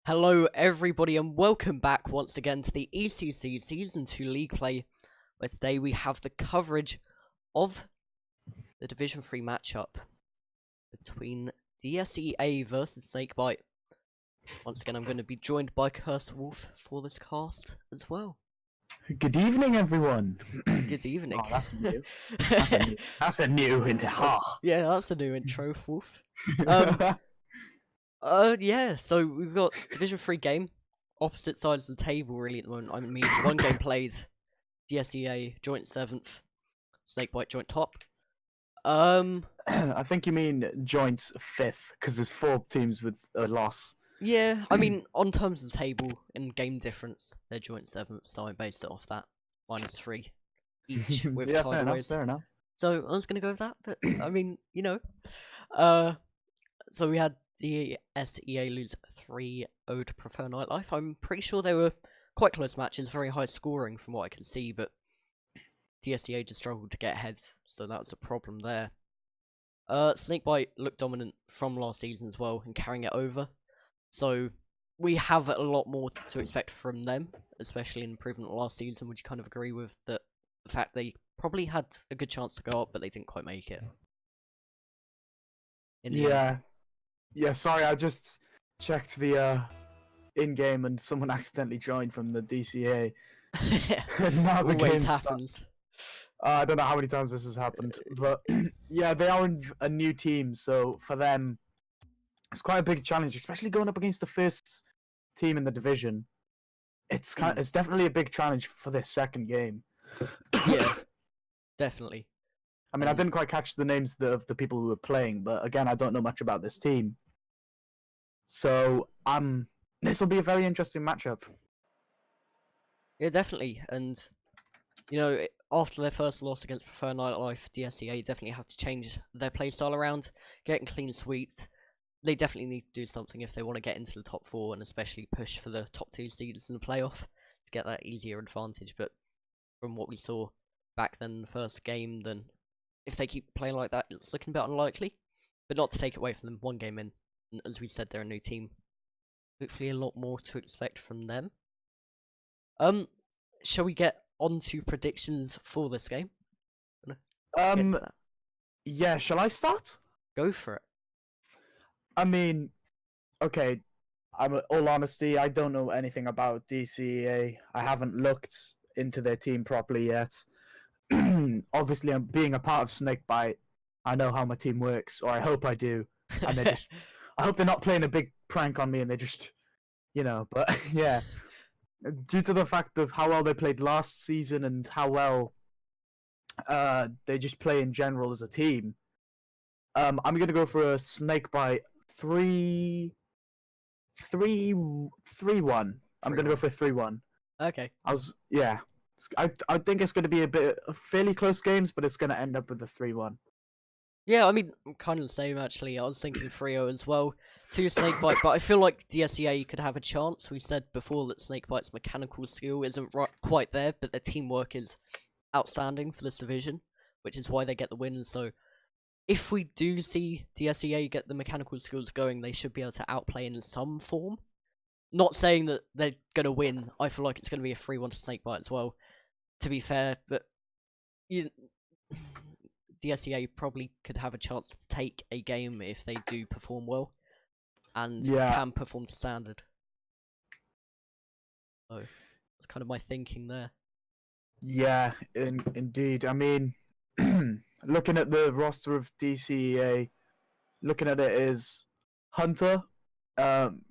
Hello everybody and welcome back once again to the ECC Season 2 League Play, where today we have the coverage of the Division 3 matchup between DSEA versus Snakebite. Once again I'm going to be joined by Cursed Wolf for this cast as well. Good evening, everyone. Good evening. Oh, that's new. That's a new intro. Yeah, that's a new intro, Wolf. Yeah, so we've got Division 3 game, opposite sides of the table really at the moment. I mean, one game played, DSEA joint 7th, Snakebite joint top. I think you mean joint 5th, because there's 4 teams with a loss. Yeah, I mean, on terms of the table and game difference, they're joint 7th, so I based it off that. -3 each with yeah, tidal fair enough. So I was going to go with that, but I mean, you know. So we had DSEA lose 3-0 to Prefer Nightlife. I'm pretty sure they were quite close matches, very high scoring from what I can see, but DSEA just struggled to get ahead, so that was a problem there. Snakebite looked dominant from last season as well and carrying it over, so we have a lot more to expect from them, especially in improvement last season. Would you kind of agree with the fact they probably had a good chance to go up, but they didn't quite make it? Yeah, sorry, I just checked the in-game and someone accidentally joined from the DCA. And now the Always game happens. I don't know how many times this has happened, but yeah, they are in a new team, so for them, it's quite a big challenge, especially going up against the first team in the division. It's definitely a big challenge for this second game. Yeah, definitely. I mean, I didn't quite catch the names of the people who were playing, but again, I don't know much about this team. So, this will be a very interesting matchup. Yeah, definitely. And, you know, after their first loss against Prefer Nightlife, DSEA definitely have to change their playstyle around, getting clean sweep. They definitely need to do something if they want to get into the top 4 and especially push for the top 2 seeds in the playoff to get that easier advantage. But from what we saw back then in the first game, then if they keep playing like that, it's looking a bit unlikely. But not to take it away from them, one game in. And as we said, they're a new team. Hopefully a lot more to expect from them. Shall we get on to predictions for this game? Yeah, shall I start? Go for it. I mean, okay, all honesty, I don't know anything about DCEA. I haven't looked into their team properly yet. Obviously, I'm being a part of Snakebite. I know how my team works, or I hope I do. And they just, I hope they're not playing a big prank on me, and they just, you know. But yeah, due to the fact of how well they played last season and how well they just play in general as a team, I'm gonna go for a Snakebite 3-1. I'm gonna go for a 3-1. Okay. I think it's going to be a bit of fairly close games, but it's going to end up with a 3-1. Yeah, I mean, kind of the same actually. I was thinking 3-0 as well to Snakebite, but I feel like DSEA could have a chance. We said before that Snakebite's mechanical skill isn't quite there, but their teamwork is outstanding for this division, which is why they get the win. So if we do see DSEA get the mechanical skills going, they should be able to outplay in some form. Not saying that they're going to win. I feel like it's going to be a 3-1 to Snakebite as well, to be fair, but DSEA probably could have a chance to take a game if they do perform well and can perform to standard. So that's kind of my thinking there. Yeah, indeed. I mean, looking at the roster of DCEA, looking at it is Hunter,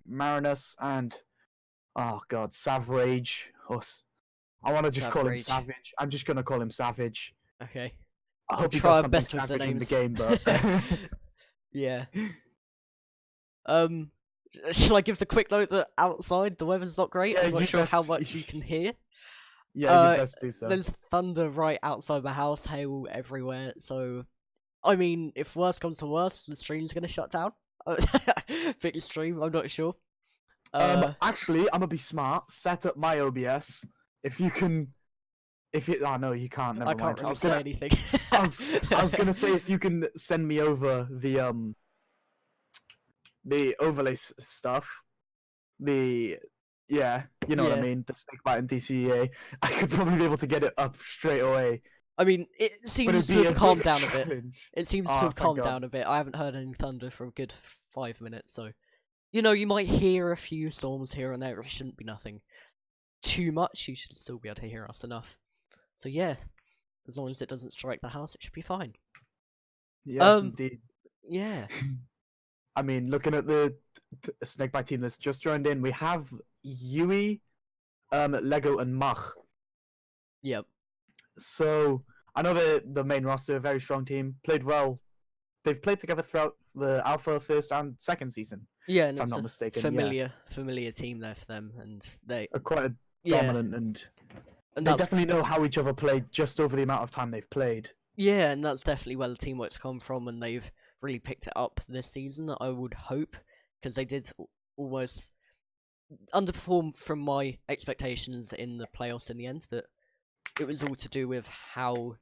Marinus, and oh god, Savrage, I want to just call him Savage. Savage. I'm just gonna call him Savage. Okay. I We'll hope he try does our something best with the savage in the names. game, but Yeah. Shall I give the quick note that outside the weather's not great? Yeah, I'm not you sure how best- much you can hear. yeah, you best do so. There's thunder right outside my house, hail everywhere, so I mean, if worst comes to worst, the stream's gonna shut down. Big extreme, I'm not sure. Actually, I'm gonna be smart. Set up my OBS. If you can, oh no, you can't. Never I mind. can't really say anything. I was gonna say if you can send me over the overlay stuff, yeah, you know what I Yeah. mean, the Snakebite and DCEA, I could probably be able to get it up straight away. I mean, it But seems it'd to be have a calmed big down a bit. challenge. It seems to Oh, have thank calmed God. down a bit. I haven't heard any thunder for a good 5 minutes, so you know, you might hear a few storms here and there. It shouldn't be nothing too much. You should still be able to hear us enough. So yeah, as long as it doesn't strike the house, it should be fine. Yes, indeed. Yeah. I mean, looking at the Snakebite team that's just joined in, we have Yui, Lego, and Mach. Yep. So I know the main roster, a very strong team, played well. They've played together throughout the Alpha first and second season. Yeah, and if I'm it's not a mistaken. familiar team there for them, and they Are quite a yeah, dominant, and they that's definitely know how each other played just over the amount of time they've played. yeah, and that's definitely where the teamwork's come from, and they've really picked it up this season. I would hope, because they did almost underperform from my expectations in the playoffs in the end, but it was all to do with how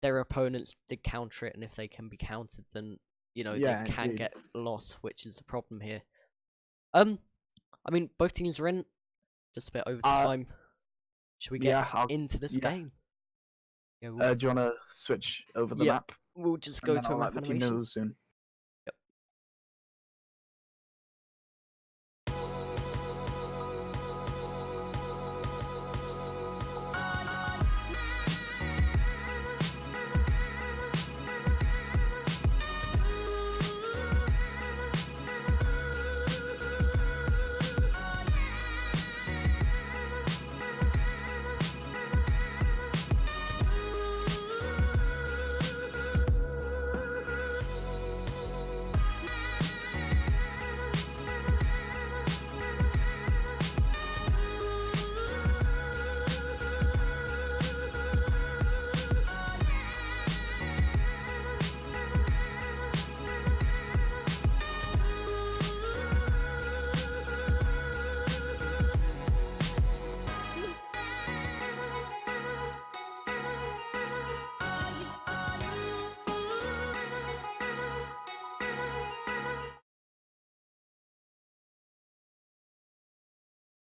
their opponents did counter it, and if they can be countered, then you know Yeah, they can indeed. get lost, which is the problem here. I mean, both teams are in. Just a bit over time. Should we get Yeah, into this yeah. game? Yeah, do you want to switch over the Yeah, map? we'll just And go then to a I'll map let you animation. know soon. Yep.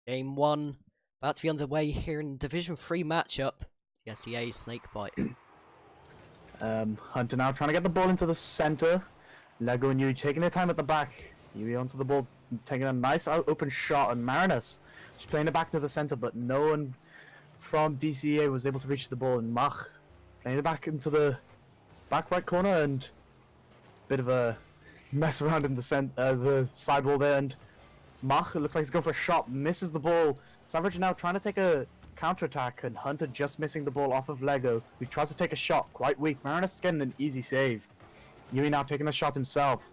Game 1 about to be underway here in Division 3 matchup. DSEA Snakebite. Hunter now trying to get the ball into the center. Lego and Yui taking their time at the back. Yui onto the ball, taking a nice open shot, and Marinus just playing it back to the center, but no one from DCEA was able to reach the ball. And Mach playing it back into the back right corner, and bit of a mess around in the side wall there. And Mach, it looks like he's going for a shot, misses the ball. Savage now trying to take a counter-attack, and Hunter just missing the ball off of Lego, who tries to take a shot, quite weak. Marinus is getting an easy save. Yui now taking a shot himself.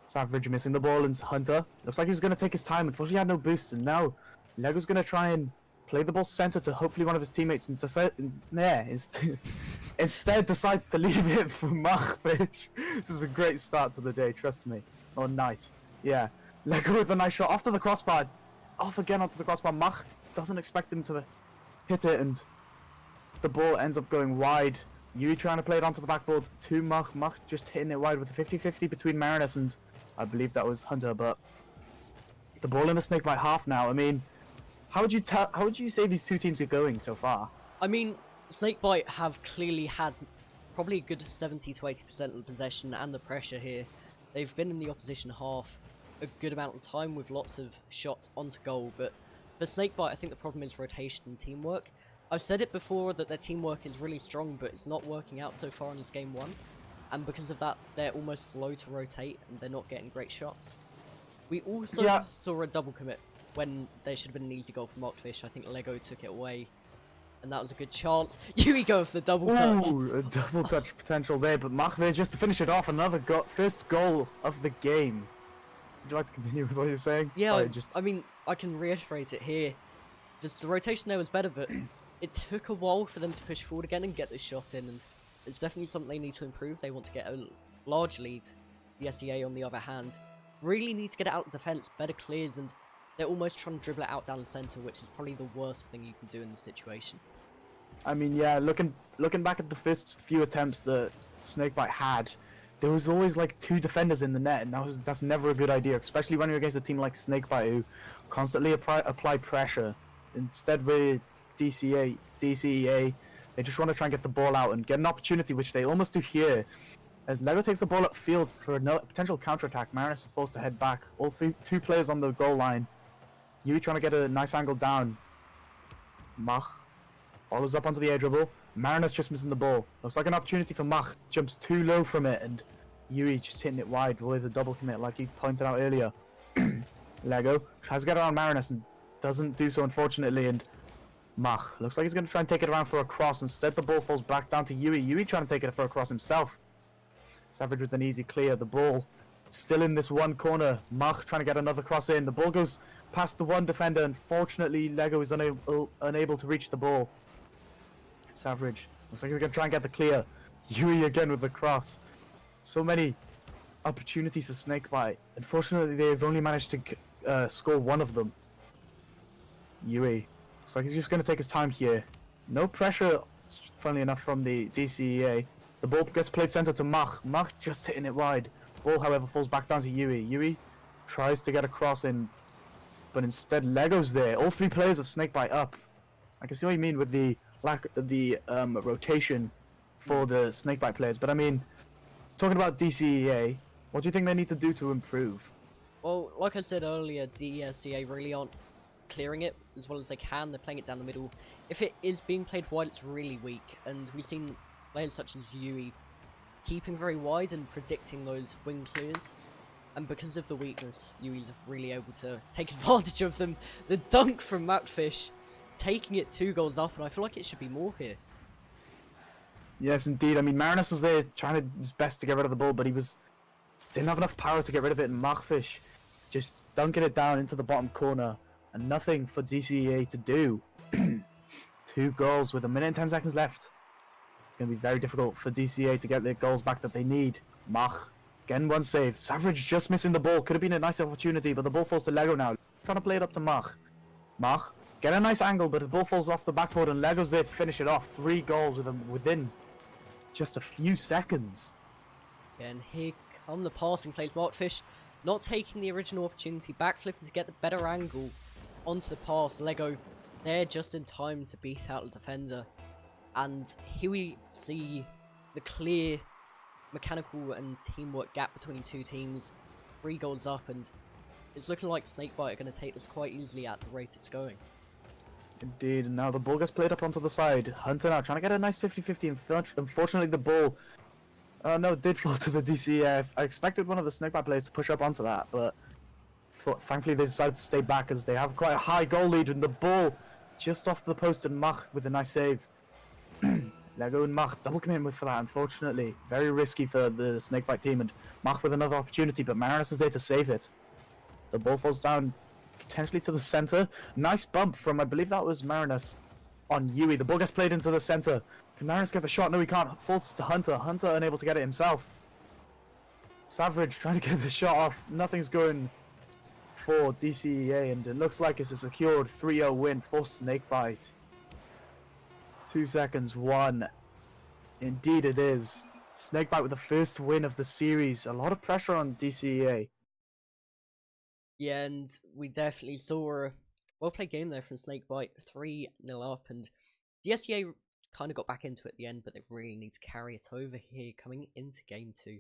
Savage missing the ball, and Hunter looks like he was going to take his time. Unfortunately, he had no boost, and now Lego's going to try and play the ball center to hopefully one of his teammates, instead decides to leave it for Mach. This is a great start to the day, trust me. Or night. Yeah. Lego with a nice shot off to the crossbar. Off again onto the crossbar. Mach doesn't expect him to hit it, and the ball ends up going wide. Yui trying to play it onto the backboard to Mach. Mach just hitting it wide with a 50-50 between Marinus and I believe that was Hunter, but the ball in the Snakebite half now. I mean, how would you say these two teams are going so far? I mean, Snakebite have clearly had probably a good 70 to 80% of the possession and the pressure here. They've been in the opposition half a good amount of time with lots of shots onto goal, but for Snakebite, I think the problem is rotation and teamwork. I've said it before that their teamwork is really strong, but it's not working out so far in this game 1, and because of that, they're almost slow to rotate and they're not getting great shots. We also saw a double commit when there should have been an easy goal from Octfish. I think Lego took it away. And that was a good chance. Yui go for the double touch. Ooh, a double touch potential there, but Mach there just to finish it off. Another first goal of the game. Would you like to continue with what you're saying? Yeah, Sorry, I mean, I can reiterate it here. Just the rotation there was better, but it took a while for them to push forward again and get this shot in, and it's definitely something they need to improve. They want to get a large lead. The SEA, on the other hand, really need to get it out of defence, better clears, and they're almost trying to dribble it out down the centre, which is probably the worst thing you can do in this situation. I mean, yeah, looking back at the first few attempts that Snakebite had, there was always like 2 defenders in the net, and that's never a good idea, especially when you're against a team like Snakebite who constantly apply pressure. Instead with DSEA, they just want to try and get the ball out and get an opportunity, which they almost do here. As Lego takes the ball upfield for a potential counterattack, Marinus is forced to head back. All 2 players on the goal line. Yui trying to get a nice angle down. Mach follows up onto the air dribble. Marinus just missing the ball. Looks like an opportunity for Mach. Jumps too low from it, and Yui just hitting it wide with a double commit, like he pointed out earlier. Lego tries to get around Marinus and doesn't do so, unfortunately, and Mach looks like he's going to try and take it around for a cross. Instead, the ball falls back down to Yui. Yui trying to take it for a cross himself. Savage with an easy clear. The ball still in this one corner. Mach trying to get another cross in. The ball goes past the one defender. Unfortunately, Lego is unable to reach the ball. Savage looks like he's going to try and get the clear. Yui again with the cross. So many opportunities for Snakebite. Unfortunately, they've only managed to score one of them. Yui looks like he's just going to take his time here. No pressure, funnily enough, from the DSEA. The ball gets played center to Mach. Mach just hitting it wide. Ball, however, falls back down to Yui. Yui tries to get a cross in, but instead Lego's there. All 3 players of Snakebite up. I can see what you mean with the lack of the rotation for the Snakebite players. But I mean, talking about DSEA, what do you think they need to do to improve? Well, like I said earlier, DSEA really aren't clearing it as well as they can. They're playing it down the middle. If it is being played wide, it's really weak, and we've seen players such as Yui keeping very wide and predicting those wing clears, and because of the weakness, Yui's really able to take advantage of them. The dunk from Macfish, taking it 2 goals up, and I feel like it should be more here. Yes, indeed. I mean, Marinus was there trying his best to get rid of the ball, but didn't have enough power to get rid of it, and Macfish just dunking it down into the bottom corner, and nothing for DSEA to do. 2 goals with 1 minute and 10 seconds left. Going to be very difficult for DSEA to get the goals back that they need. Mach, again, 1 save. Savage just missing the ball. Could have been a nice opportunity, but the ball falls to Lego now. Trying to play it up to Mach. Mach, get a nice angle, but the ball falls off the backboard, and Lego's there to finish it off. 3 goals within just a few seconds. And here come the passing plays. Markfish not taking the original opportunity, backflipping to get the better angle onto the pass. Lego there just in time to beat out the defender. And here we see the clear mechanical and teamwork gap between 2 teams. 3 goals up, and it's looking like Snakebite are going to take this quite easily at the rate it's going. Indeed, and now the ball gets played up onto the side. Hunter now trying to get a nice 50-50. Unfortunately, the ball did fall to the DSEA. I expected one of the Snakebite players to push up onto that, but thankfully they decided to stay back as they have quite a high goal lead, and the ball just off the post, and Mach with a nice save. Lego and Mach double commitment for that, unfortunately. Very risky for the Snakebite team, and Mach with another opportunity, but Marinus is there to save it. The ball falls down potentially to the center. Nice bump from, I believe that was Marinus on Yui. The ball gets played into the center. Can Marinus get the shot? No, he can't. Falls to Hunter. Hunter unable to get it himself. Savage trying to get the shot off. Nothing's going for DSEA, and it looks like it's a secured 3-0 win for Snakebite. 2 seconds, 1. Indeed it is. Snakebite with the first win of the series. A lot of pressure on DSEA. Yeah, and we definitely saw a well-played game there from Snakebite, 3-0 up, and DSEA kind of got back into it at the end, but they really need to carry it over here coming into game 2.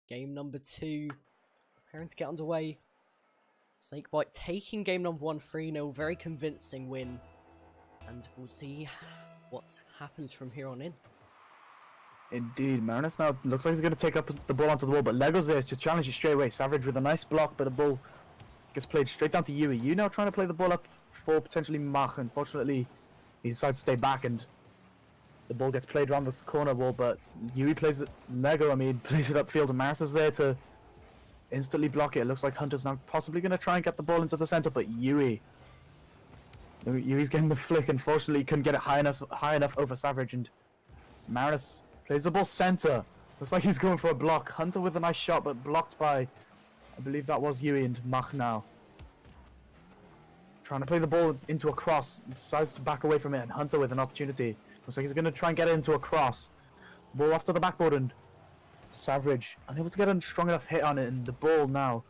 Game number 2 preparing to get underway. Snakebite taking game number 1 3-0, very convincing win. And we'll see what happens from here on in. Indeed, Marinus now looks like he's going to take up the ball onto the wall, but Lego's there, just challenge it straight away. Savage with a nice block, but the ball gets played straight down to Yui. Yui now trying to play the ball up for potentially Mach. Unfortunately, he decides to stay back and the ball gets played around this corner wall, but Yui plays it, Lego, plays it upfield, and Maris is there to instantly block it. It looks like Hunter's now possibly going to try and get the ball into the center, but Yui's getting the flick. Unfortunately, he couldn't get it high enough over Savage, and Maris plays the ball center. Looks like he's going for a block. Hunter with a nice shot, but blocked by, I believe that was Yui and Mach now. Trying to play the ball into a cross, decides to back away from it, and Hunter with an opportunity. Looks like he's going to try and get it into a cross. Ball off to the backboard, and Savage unable to get a strong enough hit on it, and the ball now.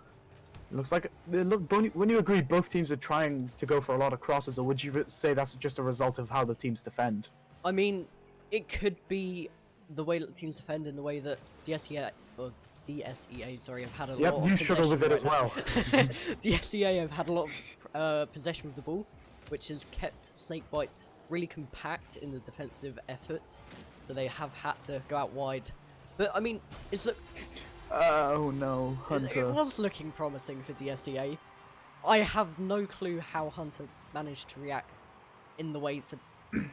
It looks like, when you agree both teams are trying to go for a lot of crosses, or would you say that's just a result of how the teams defend? I mean, it could be the way that the teams defend in the way that DSEA, have had a lot of you struggle with it as well. DSEA have had a lot of possession of the ball, which has kept Snakebites really compact in the defensive effort, so they have had to go out wide. But I mean, oh no, Hunter. It was looking promising for DSEA. I have no clue how Hunter managed to react in the way to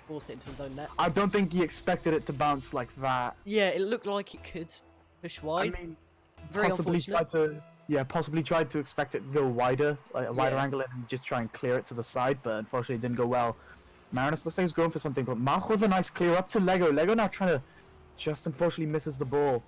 force it into his own net. I don't think he expected it to bounce like that. Yeah, it looked like it could push wide. I mean, very possibly unfortunate. possibly tried to expect it to go wider, like a wider angle, and just try and clear it to the side, but unfortunately it didn't go well. Marinus looks like he's going for something, but Mach with a nice clear up to Lego. Lego now trying to just unfortunately misses the ball.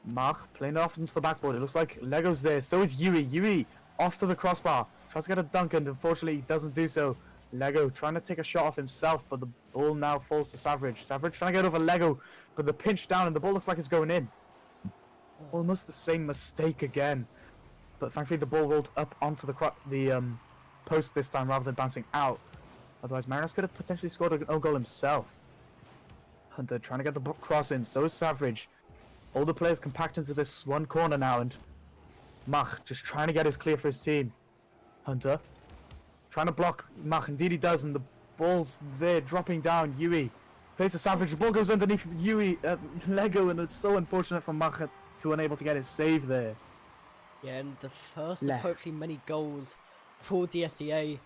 Mach playing it off into the backboard. It looks like Lego's there. So is Yui. Yui off to the crossbar. Tries to get a dunk, and unfortunately doesn't do so. Lego trying to take a shot off himself, but the ball now falls to Savage. Savage trying to get over Lego, but the pinch down, and the ball looks like it's going in. Almost the same mistake again. But thankfully the ball rolled up onto the post this time rather than bouncing out. Otherwise Marinus could have potentially scored an own goal himself. Hunter trying to get the cross in. So is Savage. All the players compact into this one corner now, and Mach just trying to get his clear for his team. Hunter trying to block Mach. Indeed he does, and the ball's there dropping down. Yui plays the Savage. The ball goes underneath Lego, and it's so unfortunate for Mach to unable to get his save there. Yeah, and the first of hopefully many goals for DSEA.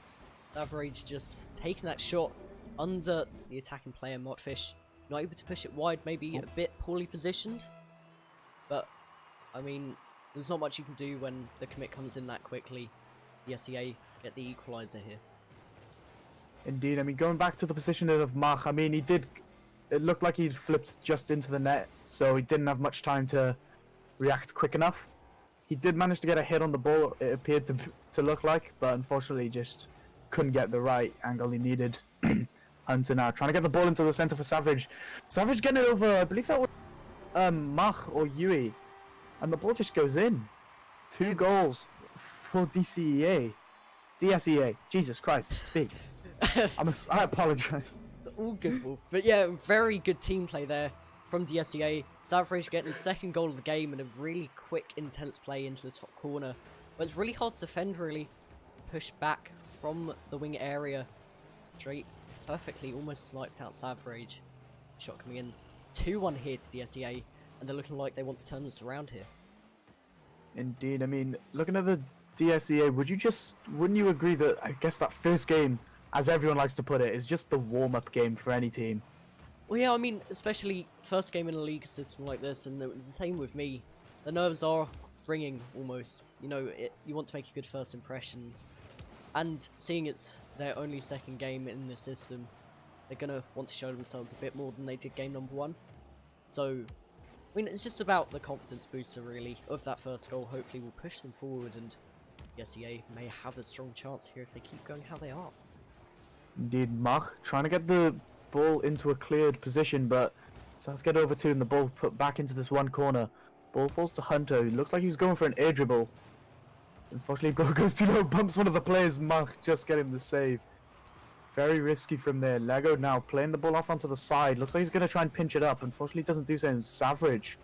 Average just taking that shot under the attacking player, Motfish. Not able to push it wide, maybe a bit poorly positioned. But, I mean, there's not much you can do when the commit comes in that quickly. DSEA get the equaliser here. Indeed, I mean, going back to the positioning of Mach, I mean, it looked like he'd flipped just into the net, so he didn't have much time to react quick enough. He did manage to get a hit on the ball, it appeared to look like, but unfortunately just couldn't get the right angle he needed. Hunter now trying to get the ball into the center for Savage. Savage getting it over, I believe that was Mach or Yui, and the ball just goes in. 2 goals for DSEA. Jesus Christ, speak. I apologize. All good, Wolf. But yeah, very good team play there from DSEA. Savage getting his second goal of the game and a really quick, intense play into the top corner. But it's really hard to defend, really. Push back from the wing area. Straight, perfectly, almost sniped out Savage. Shot coming in. 2-1 here to DSEA, and they're looking like they want to turn this around here. Indeed, I mean, looking at the DSEA, wouldn't you agree that, I guess that first game, as everyone likes to put it, is just the warm-up game for any team? Well, yeah, I mean, especially first game in a league system like this, and it was the same with me. The nerves are ringing, almost. You know, you want to make a good first impression, and seeing it's their only second game in the system, they're going to want to show themselves a bit more than they did game number 1. So, I mean, it's just about the confidence booster, really, of that first goal. Hopefully will push them forward, and DSEA may have a strong chance here if they keep going how they are. Indeed, Mach trying to get the ball into a cleared position, but let's get over to, and the ball put back into this one corner. Ball falls to Hunter, who looks like he's going for an air dribble. Unfortunately, ball goes too low, bumps one of the players. Mach just getting the save. Very risky from there. Lego now playing the ball off onto the side. Looks like he's going to try and pinch it up. Unfortunately, doesn't do so. And Savage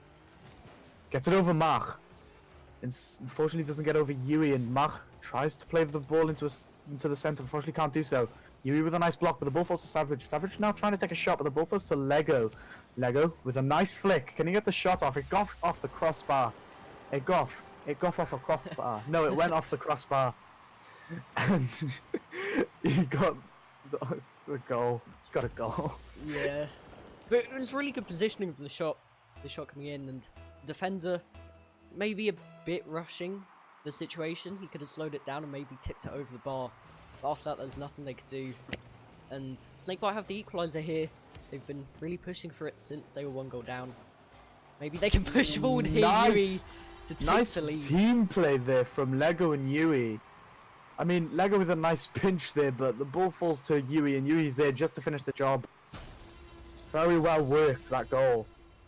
Gets it over Mach. Unfortunately, doesn't get over Yui, and Mach tries to play the ball into the center. Unfortunately, can't do so. Yui with a nice block, but the ball falls to Savage. Savage now trying to take a shot, but the ball falls to Lego. Lego with a nice flick. Can he get the shot off? It got off the crossbar. It got off a crossbar. No, it went off the crossbar. And he got the goal. He got a goal. Yeah. But it was really good positioning for the shot. The shot coming in, and the defender maybe a bit rushing the situation. He could have slowed it down and maybe tipped it over the bar. But after that, there's nothing they could do. And Snakebite have the equaliser here. They've been really pushing for it since they were 1 goal down. Maybe they can push forward here, Yui, to take the lead. Nice team play there from Lego and Yui. I mean, Lego with a nice pinch there, but the ball falls to Yui, and Yui's there just to finish the job. Very well worked, that goal.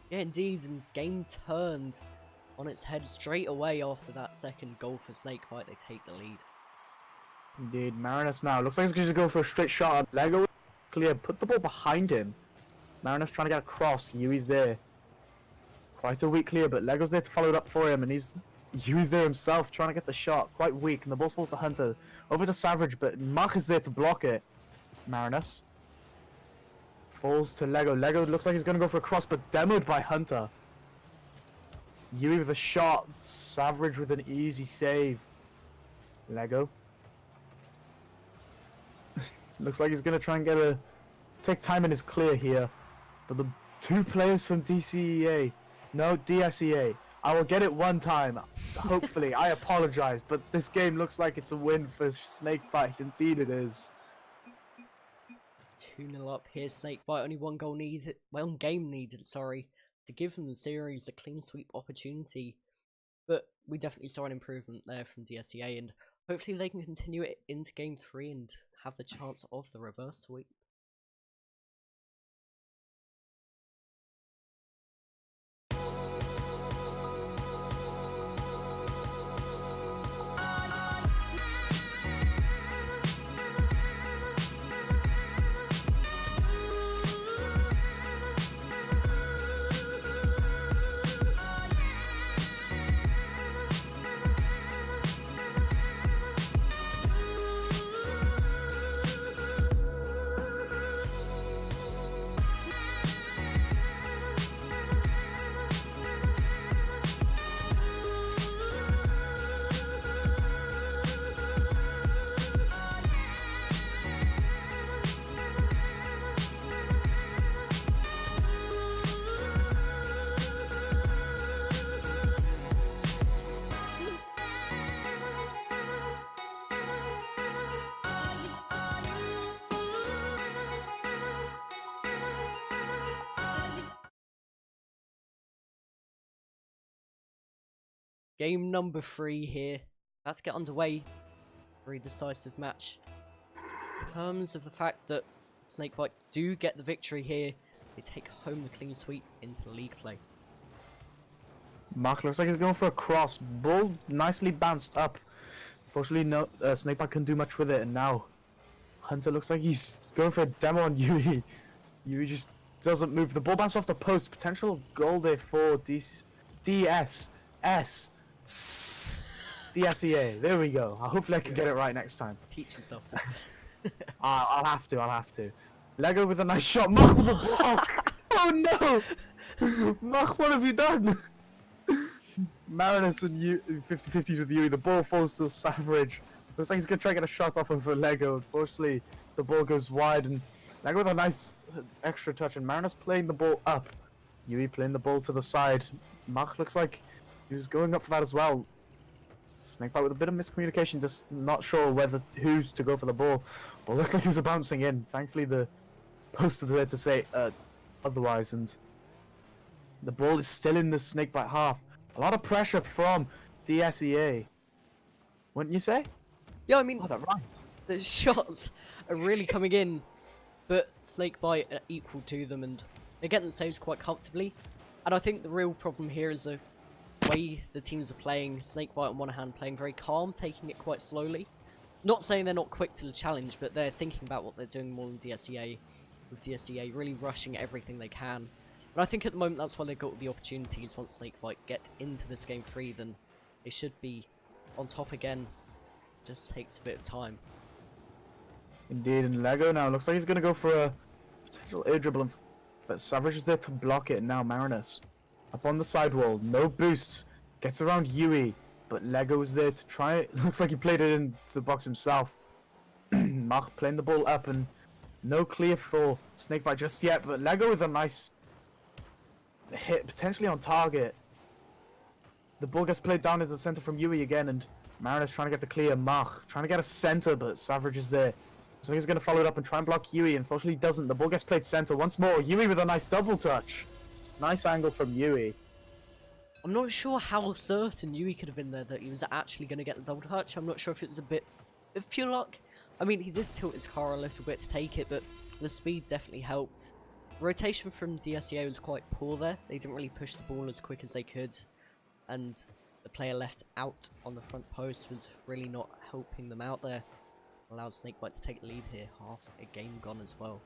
Yeah, indeed, and game turned on its head straight away after that second goal for Snakebite. They take the lead. Indeed, Marinus now. Looks like he's going to go for a straight shot. Lego clear, put the ball behind him. Marinus trying to get across. Yui's there. Quite a weak clear, but Lego's there to follow it up for him, and Yui's there himself trying to get the shot. Quite weak, and the ball falls to Hunter. Over to Savage, but Mach is there to block it. Marinus. Falls to Lego. Lego looks like he's going to go for a cross, but demoed by Hunter. Yui with a shot. Savage with an easy save. Lego. Looks like he's going to try and take time in his clear here. But the 2 players from DSEA. No, DSEA. I will get it one time. Hopefully. I apologize. But this game looks like it's a win for Snakebite. Indeed it is. 2-0 up here. Snakebite only 1 goal needed. 1 game needed, sorry, to give them the series a clean sweep opportunity. But we definitely saw an improvement there from DSEA, and hopefully they can continue it into game 3 and have the chance of the reverse sweep. Game number 3 here. Let's get underway. Very decisive match. In terms of the fact that Snakebite do get the victory here, they take home the clean sweep into the league play. Mark looks like he's going for a cross. Ball nicely bounced up. Unfortunately, no, Snakebite couldn't do much with it, and now Hunter looks like he's going for a demo on Yui. Yui just doesn't move. The ball bounced off the post. Potential goal there for DSEA. There we go. Hopefully I can get it right next time. Teach yourself. I'll have to. Lego with a nice shot. Mach with a block. Oh no! Mach, what have you done? Marinus and you 50-50s with Yui. The ball falls to Savage. Looks like he's gonna try and get a shot off of Lego. Unfortunately, the ball goes wide, and Lego with a nice extra touch, and Marinus playing the ball up. Yui playing the ball to the side. Mach looks like he was going up for that as well. Snakebite with a bit of miscommunication, just not sure who's to go for the ball. But looks like he was bouncing in. Thankfully, the post was there to say otherwise, and the ball is still in the Snakebite half. A lot of pressure from DSEA. Wouldn't you say? Yeah, I mean, Oh, that rhymes. the shots are really coming in, but Snakebite are equal to them, and they're getting the saves quite comfortably. And I think the real problem here is the way the teams are playing. Snakebite on one hand playing very calm, taking it quite slowly. Not saying they're not quick to the challenge, but they're thinking about what they're doing more than DSEA. With DSEA really rushing everything they can. And I think at the moment that's why they got the opportunities. Once Snakebite get into this game 3, then they should be on top again. Just takes a bit of time. Indeed, and Lego now looks like he's going to go for a potential air dribble, but Savage is there to block it, and now Marinus up on the sidewall, no boost, gets around Yui, but Lego is there to try it. Looks like he played it into the box himself. Mach playing the ball up, and no clear for Snakebite just yet, but Lego with a nice hit, potentially on target. The ball gets played down into the center from Yui again, and Marinus trying to get the clear. Mach trying to get a center, but Savage is there. So he's going to follow it up and try and block Yui. Unfortunately, he doesn't. The ball gets played center once more. Yui with a nice double touch. Nice angle from Yui. I'm not sure how certain Yui could have been there that he was actually going to get the double touch. I'm not sure if it was a bit of pure luck. I mean, he did tilt his car a little bit to take it, but the speed definitely helped. Rotation from DSEA was quite poor there. They didn't really push the ball as quick as they could, and the player left out on the front post was really not helping them out there. Allowed Snakebite to take the lead here. Half a game gone as well.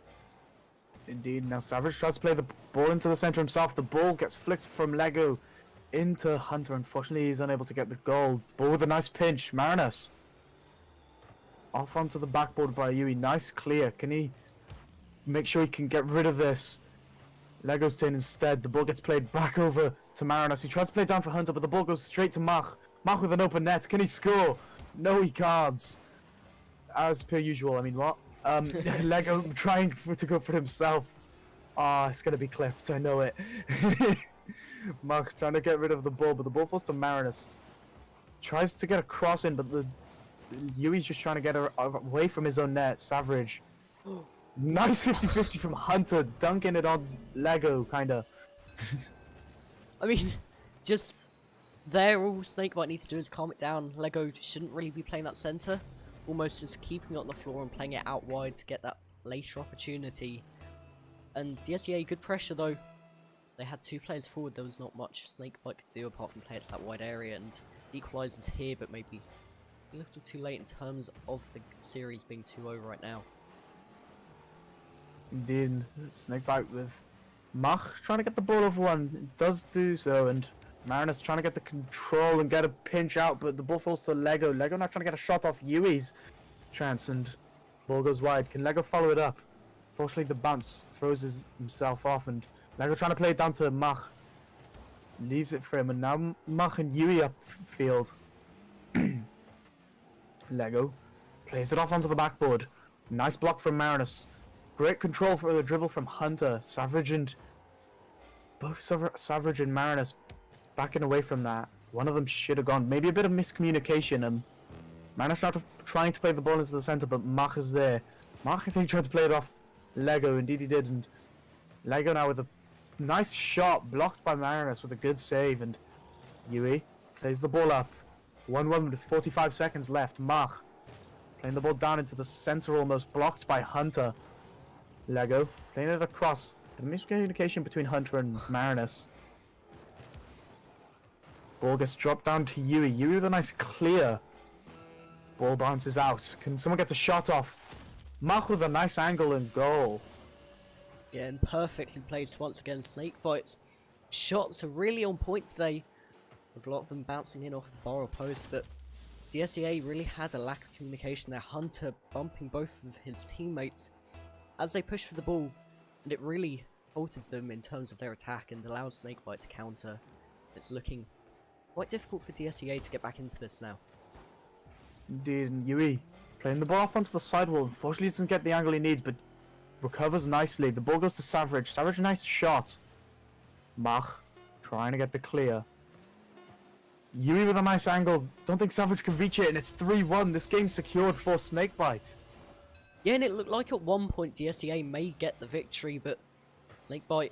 Indeed. Now Savage tries to play the ball into the center himself. The ball gets flicked from Lego into Hunter. Unfortunately, he's unable to get the goal. Ball with a nice pinch. Marinus off onto the backboard by Yui. Nice clear. Can he make sure he can get rid of this? Lego's turn instead. The ball gets played back over to Marinus. He tries to play it down for Hunter, but the ball goes straight to Mach. Mach with an open net. Can he score? No, he can't. As per usual, I mean, what? Lego trying to go for himself. Ah, it's gonna be clipped, I know it. Mach trying to get rid of the ball, but the ball falls to Marinus. Tries to get a cross in, but the Yui's just trying to get her away from his own net. Savage. Nice 50-50 from Hunter, dunking it on Lego, kinda. I mean, just there, all Snakebite needs to do is calm it down. Lego shouldn't really be playing that center. Almost just keeping it on the floor and playing it out wide to get that later opportunity. And DSEA, good pressure though. They had 2 players forward, there was not much Snakebite could do apart from play it to that wide area, and equalizers here, but maybe a little too late in terms of the series being 2-0 right now. Indeed, Snakebite with Mach trying to get the ball over one. It does do so, and Marinus trying to get the control and get a pinch out, but the ball falls to Lego. Lego not trying to get a shot off Yui's chance, and ball goes wide. Can Lego follow it up? Fortunately, the bounce throws himself off, and Lego trying to play it down to Mach. Leaves it for him, and now Mach and Yui upfield. Lego plays it off onto the backboard. Nice block from Marinus. Great control for the dribble from Hunter. Savage and Marinus backing away from that. One of them should have gone. Maybe a bit of miscommunication. Marinus trying to play the ball into the center, but Mach is there. Mach, I think, tried to play it off Lego. Indeed, he did. And Lego now with a nice shot blocked by Marinus with a good save. And Yui plays the ball up. 1-1 with 45 seconds left. Mach playing the ball down into the center, almost blocked by Hunter. Lego playing it across. A miscommunication between Hunter and Marinus. Ball gets dropped down to Yui. Yui with a nice clear. Ball bounces out. Can someone get the shot off? Mach with a nice angle and goal. Yeah, and perfectly placed once again. Snakebite's shots are really on point today, with a lot of them bouncing in off the bar or post, but DSEA really had a lack of communication there. Hunter bumping both of his teammates as they pushed for the ball, and it really halted them in terms of their attack and allowed Snakebite to counter. It's looking quite difficult for DSEA to get back into this now. Indeed, and Yui playing the ball up onto the sidewall. Unfortunately, doesn't get the angle he needs, but recovers nicely. The ball goes to Savage. Savage, nice shot. Mach trying to get the clear. Yui with a nice angle. Don't think Savage can reach it, and it's 3-1. This game's secured for Snakebite. Yeah, and it looked like at one point DSEA may get the victory, but Snakebite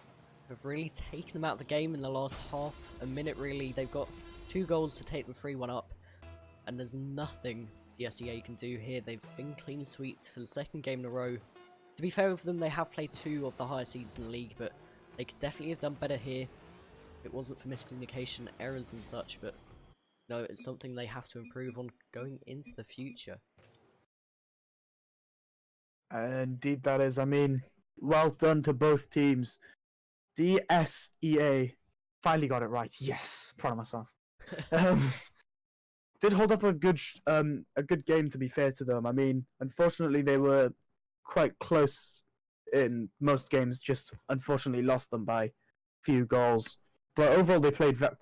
have really taken them out of the game in the last half a minute, really. They've got 2 goals to take them 3-1 up, and there's nothing DSEA can do here. They've been clean sweeps for the 2nd game in a row. To be fair with them, they have played 2 of the higher seeds in the league, but they could definitely have done better here if it wasn't for miscommunication, errors and such, but no, it's something they have to improve on going into the future. Indeed that is. I mean, well done to both teams. DSEA. Finally got it right. Yes, proud of myself. Um, did hold up a good game, to be fair to them. I mean, unfortunately they were quite close in most games, just unfortunately lost them by few goals. But overall they played quite